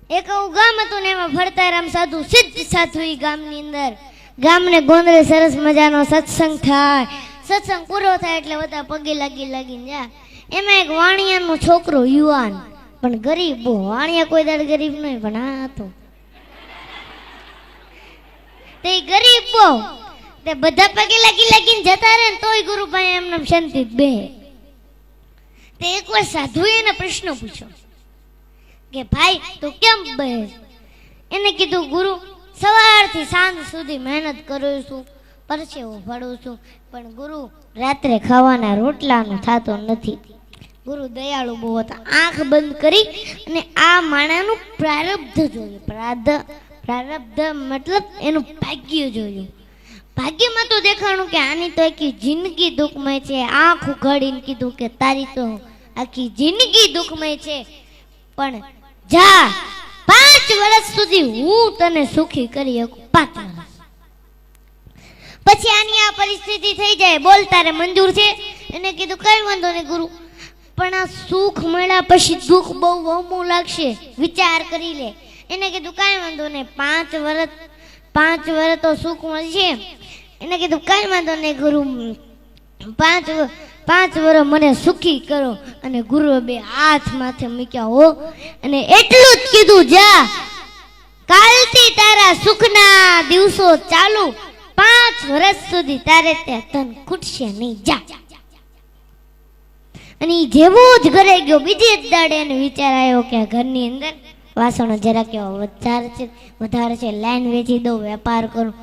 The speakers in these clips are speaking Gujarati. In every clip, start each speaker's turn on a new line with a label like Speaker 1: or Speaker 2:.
Speaker 1: એક આવું ગામ હતું ને એમાં ભરતારામ સાધુ સિદ્ધ સાધુ ઈ ગામની અંદર ગામને ગોંદરે સરસ મજાનો સત્સંગ થાય. સત્સંગ પૂરો થાય એટલે બધા પગે લાગીને જા. એમાં એક વાણિયાનો છોકરો યુવાન પણ ગરીબ, બહુ વાણિયા કોઈ દાડ ગરીબ નહીં પણ આ હતો તે ગરીબ બહુ. તે બધા પગે લાગીને જતા રહે ને તોય ગુરુભાઈ એમને શાંતિ બે. તે એકવાર સાધુએ એને પ્રશ્ન પૂછ્યો કે ભાઈ તું કેમ બે? એને કીધું ગુરુ સવારથી સાંજ સુધી મહેનત કરું છું, પરસેવો ભળું છું, પણ ગુરુ રાત્રે ખાવાના રોટલાનું થતો નથી. ગુરુ દયાળુ બહુ હતા. આંખ બંધ કરી અને આ માણાનું પ્રારબ્ધ જોયું. પ્રારબ્ધ મતલબ એનું ભાગ્ય જોયું. ભાગ્યમાં તો દેખાણું કે આની તો આખી જિંદગી દુઃખમય છે. આંખ ઉઘાડીને કીધું કે તારી તો આખી જિંદગી દુઃખમય છે, પણ જા 5 વર્ષ સુધી હું તને સુખી કરી શકું. 5 વર્ષ પછી આની આ પરિસ્થિતિ થઈ જાય. બોલ તારે મંજૂર છે? એને કીધું કઈ વાંધો નહીં ગુરુ, પણ આ સુખ મળ્યા પછી દુઃખ બહુ વહમું લાગશે, વિચાર કરી લે. એને કીધું કઈ વાંધો નહીં, 5 વર્ષ તો સુખ મળશે. એને કીધું કઈ વાંધો નહીં ગુરુ, 5 વર્ષ મને સુખી કરો. અને ગુરુએ 2 હાથ માથે મૂક્યા હો અને એટલું જ કીધું જા કાલથી તારા સુખના દિવસો ચાલુ, 5 વર્ષ સુધી તારે ત્યાં તન ખૂટશે નહીં, જા. અને જેવો જ ઘરે ગયો બીજે જ દાડે એને વિચાર આવ્યો કે આ ઘરની અંદર વાસણો જરા કેવા વધારે છે, લાઈન વેચી દઉં, વેપાર કરું.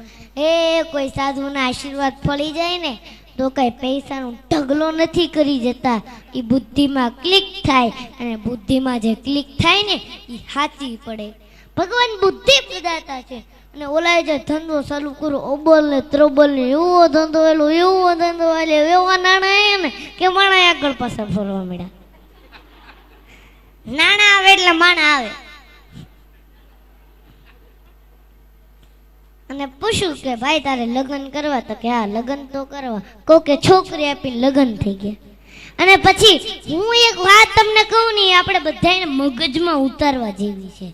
Speaker 1: કોઈ સાધુના આશીર્વાદ ફળી જાય ને તો કઈ પૈસાનો ઢગલો નથી કરી જતા. એ બુદ્ધિમાં ક્લિક થાય અને બુદ્ધિમાં જે ક્લિક થાય ને એ સાચી પડે. ભગવાન બુદ્ધિ પ્રદાતા છે. અને ઓલાએ જે ધંધો ચાલુ કરો ઓબલ ને ત્રોબલ ને એવો ધંધો એવા નાણાં ને કે માણા આગળ પાછળ ફરવા મળ્યા. નાણાં આવે એટલે માણા આવે. અને પૂછ્યું કે ભાઈ તારે લગ્ન કરવા? તો કે હા લગ્ન તો કરવા. કહું કે છોકરી આપીને લગ્ન થઈ ગયા. અને પછી હું એક વાત તમને કહું ને, આપણે બધાને મગજમાં ઉતારવા જેવી છે.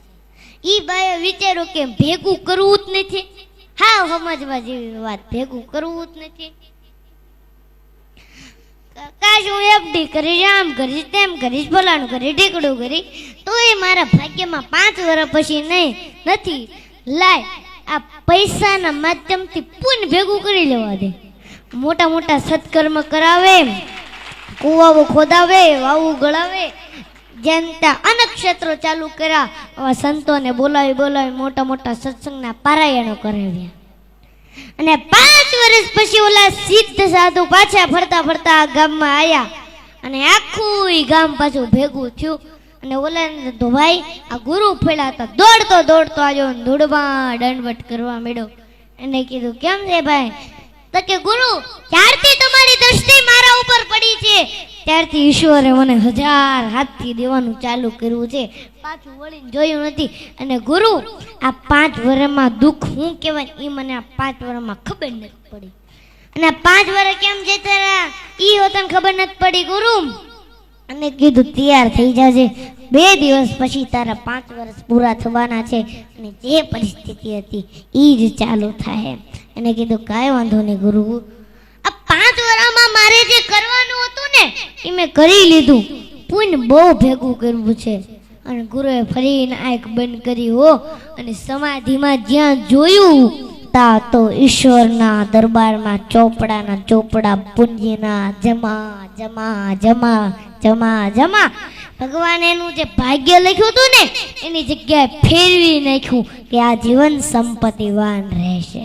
Speaker 1: ઈ બાએ વિચાર્યું કે ભેગું કરવું જ નથી. હા સમજવા જેવી વાત, ભેગું કરવું જ નથી. કાશ હું એફડી કરીશ, આમ કરીશ, તેમ કરીશ, ફલાણું કરીશ, ઢીકડું કરી, તો એ મારા ભાગ્યમાં 5 વર્ષ પછી નથી. લાય આ પૈસાના માધ્યમથી પુણ્ય ભેગું કરી લેવા દે. મોટા મોટા સત્કર્મ કરાવે, કુવાઓ ખોદાવે, વાવું ગળાવે, જનતા અનક્ષેત્રો ચાલુ કર્યા. આવા સંતોને બોલાવી મોટા મોટા સત્સંગના પારાયણો કરાવ્યા. અને 5 વર્ષ પછી ઓલા સિદ્ધ સાધુ પાછા ફરતા આ ગામમાં આવ્યા. અને આખું ગામ પાછું ભેગું થયું. અને ઓલા તો ભાઈ આ ગુરુ ફેલા હતા, દોડતો આવ્યો, ધૂળમાં દંડવટ કરવા માંડ્યો. એને કીધું કેમ છે ભાઈ? તો કે ગુરુ ક્યારથી તમારી દ્રષ્ટિ મારા ઉપર પડી છે ત્યારથી ઈશ્વરે મને 1000 હાથથી દેવાનું ચાલુ કર્યું છે, પાછું વળીને જોયું નથી. અને ગુરુ આ 5 વર્ષમાં દુઃખ શું કહેવાય એ મને આ 5 વર્ષમાં ખબર નથી પડી. અને 5 વર્ષ કેમ જતા રહ્યા એ હોતને ખબર નથી પડી ગુરુ. અને કીધું તૈયાર થઈ જાજે, 2 દિવસ પછી તારા 5 વર્ષ પૂરા થવાના છે અને જે પરિસ્થિતિ હતી એ જ ચાલુ થાય. એને કીધું કાંઈ વાંધો નહીં ગુરુ, આ 5 વર્ષમાં મારે જે કરવાનું હતું ને એ મેં કરી લીધું. પુણ્ય બહુ ભેગું કરવું છે. અને ગુરુએ ફરીને આંખ બંધ કરી હો અને સમાધિમાં જ્યાં જોયું તા તો ઈશ્વરના દરબારમાં ચોપડાના ચોપડા પુણ્યના જમા જમા જમા જમા જમા. ભગવાન એનું જે ભાગ્ય લખ્યું હતું ને એની જગ્યાએ ફેરવી નાખ્યું કે આ જીવન સંપત્તિવાન રહેશે.